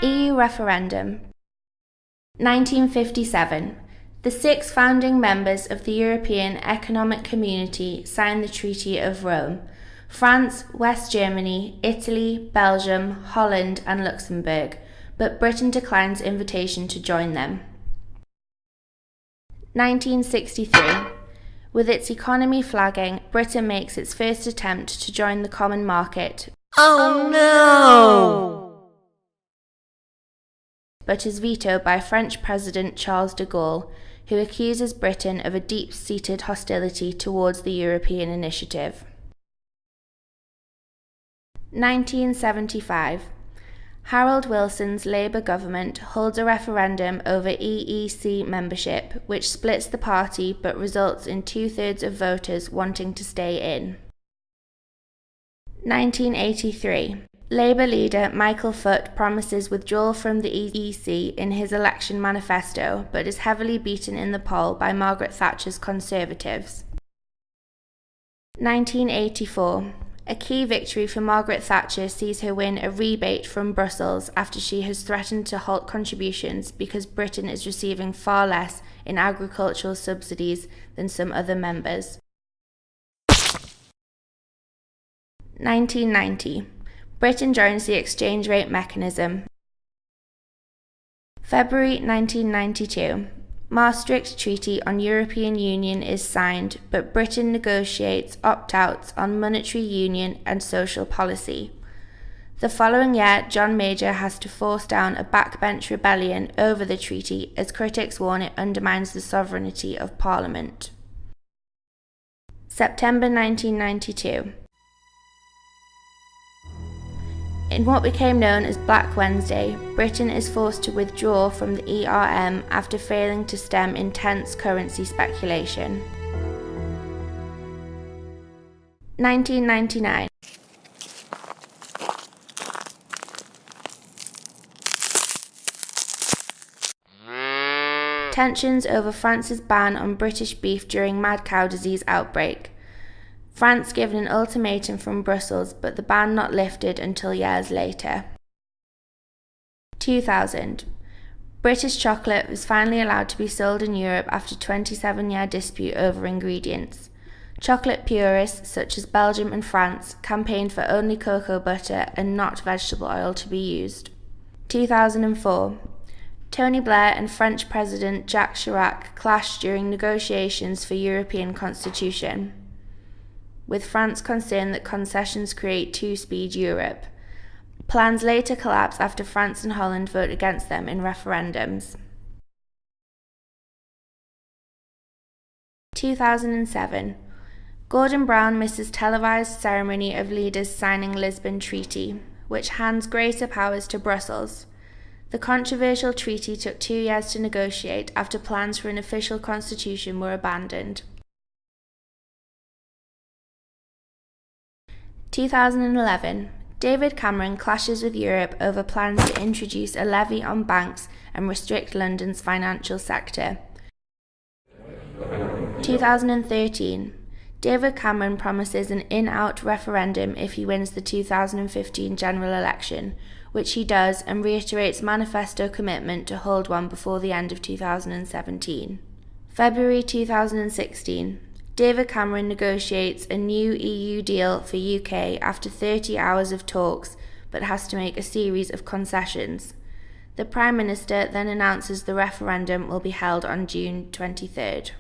EU referendum. 1957. The 6 founding members of the European Economic Community signed the Treaty of Rome: France, West Germany, Italy, Belgium, Holland and Luxembourg, but Britain declines invitation to join them. 1963. With its economy flagging, Britain makes its first attempt to join the common market. Oh no! But is vetoed by French President Charles de Gaulle, who accuses Britain of a deep-seated hostility towards the European initiative. 1975. Harold Wilson's Labour government holds a referendum over EEC membership, which splits the party but results in 2/3 of voters wanting to stay in. 1983. Labour leader Michael Foot promises withdrawal from the EEC in his election manifesto, but is heavily beaten in the poll by Margaret Thatcher's Conservatives. 1984. A key victory for Margaret Thatcher sees her win a rebate from Brussels after she has threatened to halt contributions because Britain is receiving far less in agricultural subsidies than some other members. 1990. Britain joins the exchange rate mechanism. February 1992. Maastricht Treaty on European Union is signed, but Britain negotiates opt-outs on monetary union and social policy. The following year, John Major has to force down a backbench rebellion over the treaty as critics warn it undermines the sovereignty of Parliament. September 1992. In what became known as Black Wednesday, Britain is forced to withdraw from the ERM after failing to stem intense currency speculation. 1999. Tensions over France's ban on British beef during mad cow disease outbreak. France given an ultimatum from Brussels, but the ban not lifted until years later. 2000. British chocolate was finally allowed to be sold in Europe after a 27-year dispute over ingredients. Chocolate purists, such as Belgium and France, campaigned for only cocoa butter and not vegetable oil to be used. 2004. Tony Blair and French President Jacques Chirac clashed during negotiations for European constitution, with France concerned that concessions create two-speed Europe. Plans later collapse after France and Holland vote against them in referendums. 2007. Gordon Brown misses televised ceremony of leaders signing Lisbon Treaty, which hands greater powers to Brussels. The controversial treaty took 2 years to negotiate after plans for an official constitution were abandoned. 2011. David Cameron clashes with Europe over plans to introduce a levy on banks and restrict London's financial sector. 2013. David Cameron promises an in-out referendum if he wins the 2015 general election, which he does, and reiterates manifesto commitment to hold one before the end of 2017. February 2016. David Cameron negotiates a new EU deal for UK after 30 hours of talks, but has to make a series of concessions. The Prime Minister then announces the referendum will be held on June 23rd.